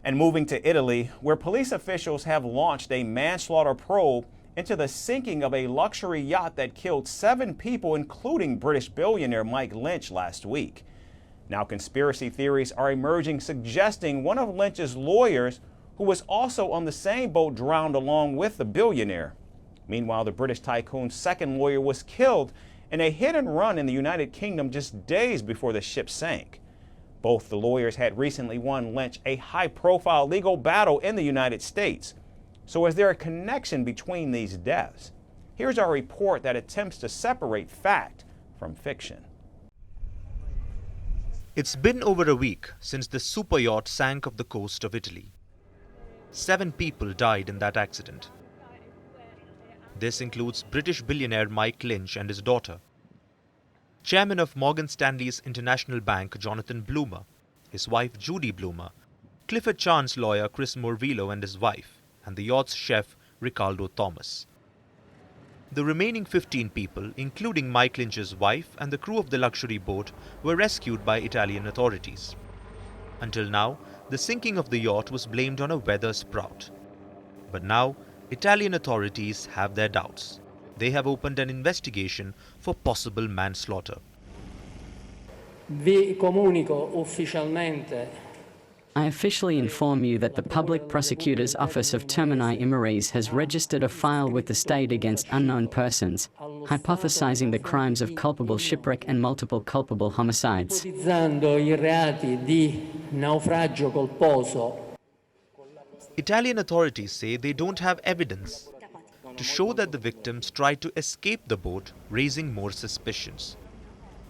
And moving to Italy, where police officials have launched a manslaughter probe into the sinking of a luxury yacht that killed 7 people, including British billionaire Mike Lynch last week. Now, conspiracy theories are emerging suggesting one of Lynch's lawyers, who was also on the same boat, drowned along with the billionaire. Meanwhile, the British tycoon's second lawyer was killed in a hit and run in the United Kingdom just days before the ship sank. Both the lawyers had recently won Lynch a high-profile legal battle in the United States. So is there a connection between these deaths? Here's our report that attempts to separate fact from fiction. It's been over a week since the Superyacht sank off the coast of Italy. 7 people died in that accident. This includes British billionaire Mike Lynch and his daughter, Chairman of Morgan Stanley's International Bank Jonathan Bloomer, his wife Judy Bloomer, Clifford Chance lawyer Chris Morvillo and his wife, and the yacht's chef Riccardo Thomas. The remaining 15 people, including Mike Lynch's wife and the crew of the luxury boat, were rescued by Italian authorities. Until now, the sinking of the yacht was blamed on a weather sprout. But now, Italian authorities have their doubts. They have opened an investigation for possible manslaughter. Vi comunico ufficialmente. I officially inform you that the Public Prosecutor's Office of Termini Immores has registered a file with the state against unknown persons, hypothesizing the crimes of culpable shipwreck and multiple culpable homicides. Ipotizzando I reati di naufragio colposo. Italian authorities say they don't have evidence to show that the victims tried to escape the boat, raising more suspicions.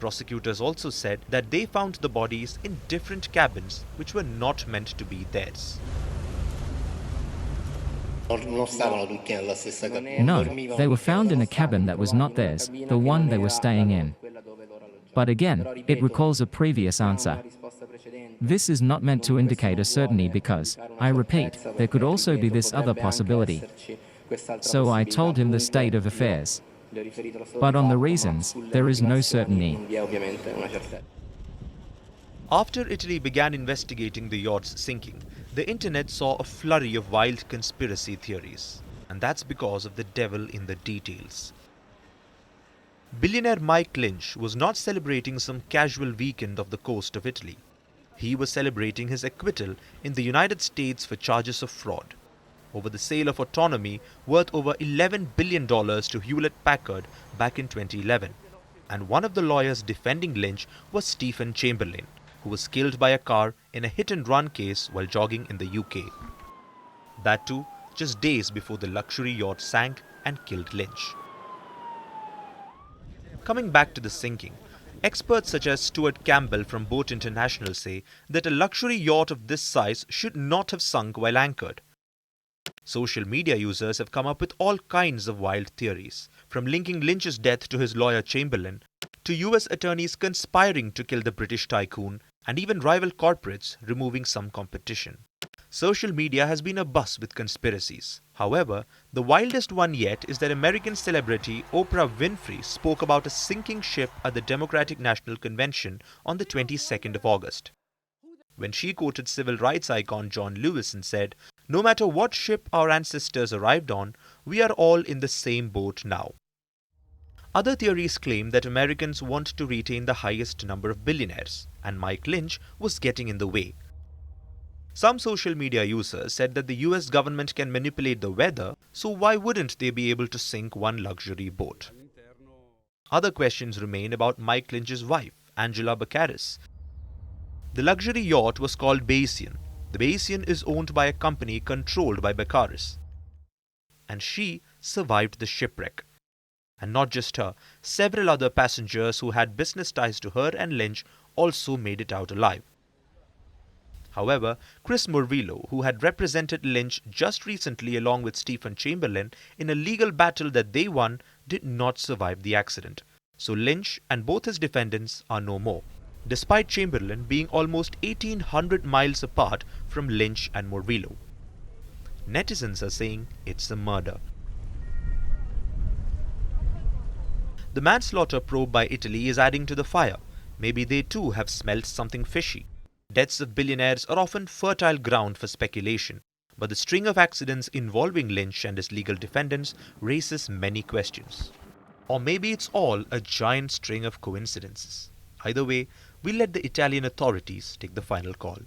Prosecutors also said that they found the bodies in different cabins which were not meant to be theirs. No, they were found in a cabin that was not theirs, the one they were staying in. But again, it recalls a previous answer. This is not meant to indicate a certainty because, I repeat, there could also be this other possibility. So I told him the state of affairs. But on the reasons, there is no certainty. After Italy began investigating the yacht's sinking, the internet saw a flurry of wild conspiracy theories. And that's because of the devil in the details. Billionaire Mike Lynch was not celebrating some casual weekend off the coast of Italy. He was celebrating his acquittal in the United States for charges of fraud over the sale of autonomy worth over $11 billion to Hewlett-Packard back in 2011. And one of the lawyers defending Lynch was Stephen Chamberlain, who was killed by a car in a hit-and-run case while jogging in the UK. That too, just days before the luxury yacht sank and killed Lynch. Coming back to the sinking, experts such as Stuart Campbell from Boat International say that a luxury yacht of this size should not have sunk while anchored. Social media users have come up with all kinds of wild theories, from linking Lynch's death to his lawyer Chamberlain, to US attorneys conspiring to kill the British tycoon, and even rival corporates removing some competition. Social media has been abuzz with conspiracies. However, the wildest one yet is that American celebrity Oprah Winfrey spoke about a sinking ship at the Democratic National Convention on the 22nd of August. When she quoted civil rights icon John Lewis and said, "No matter what ship our ancestors arrived on, we are all in the same boat now." Other theories claim that Americans want to retain the highest number of billionaires, and Mike Lynch was getting in the way. Some social media users said that the US government can manipulate the weather, so why wouldn't they be able to sink one luxury boat? Other questions remain about Mike Lynch's wife, Angela Baccaris. The luxury yacht was called Bayesian. The Bayesian is owned by a company controlled by Baccaris. And she survived the shipwreck. And not just her, several other passengers who had business ties to her and Lynch also made it out alive. However, Chris Morvillo, who had represented Lynch just recently along with Stephen Chamberlain in a legal battle that they won, did not survive the accident. So Lynch and both his defendants are no more, despite Chamberlain being almost 1,800 miles apart from Lynch and Morvillo. Netizens are saying it's a murder. The manslaughter probe by Italy is adding to the fire. Maybe they too have smelt something fishy. Deaths of billionaires are often fertile ground for speculation, but the string of accidents involving Lynch and his legal defendants raises many questions. Or maybe it's all a giant string of coincidences. Either way, we'll let the Italian authorities take the final call.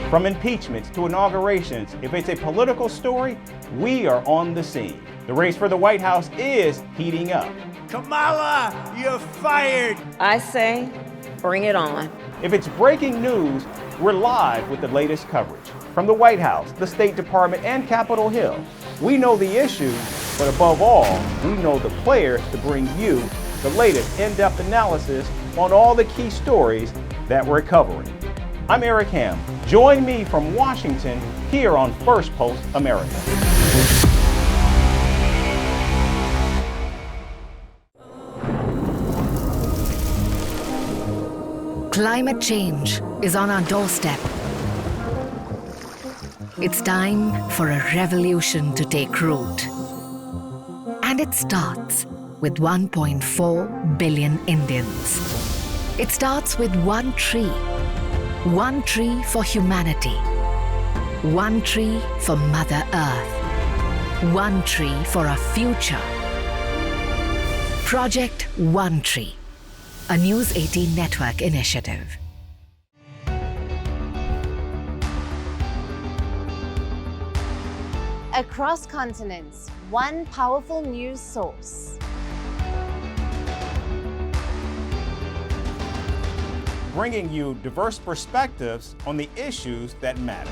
From impeachments to inaugurations, if it's a political story, we are on the scene. The race for the White House is heating up. Kamala, you're fired! I say, bring it on. If it's breaking news, we're live with the latest coverage. From the White House, the State Department, and Capitol Hill. We know the issues, but above all, we know the players to bring you the latest in-depth analysis on all the key stories that we're covering. I'm Eric Ham. Join me from Washington here on Firstpost America. Climate change is on our doorstep. It's time for a revolution to take root. And it starts with 1.4 billion Indians. It starts with one tree. One tree for humanity. One tree for Mother Earth. One tree for our future. Project One Tree, a News 18 network initiative. Across continents, one powerful news source. Bringing you diverse perspectives on the issues that matter.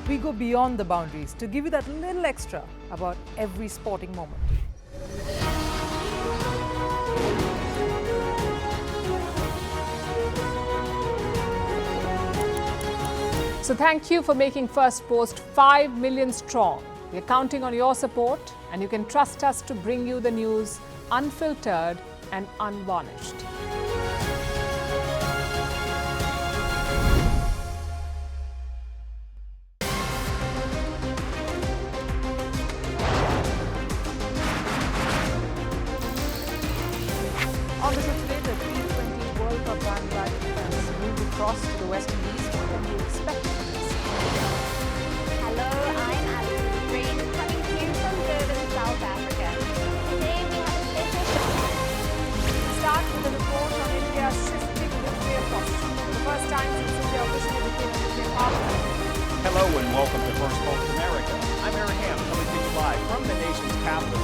We go beyond the boundaries to give you that little extra about every sporting moment. So thank you for making Firstpost 5 million strong. We're counting on your support, and you can trust us to bring you the news unfiltered and unvarnished. On the show today, the T20 World Cup bandwagon fans move across to the West Indies. What can you expect from this? Hello, I'm Alison Green, coming to you from Durban, South Africa. Today we have a special show. Start with a report on India's shifting nuclear posture. The first time since India officially became a nuclear power. Hello and welcome to Firstpost America. I'm Eric Ham, coming to you live from the nation's capital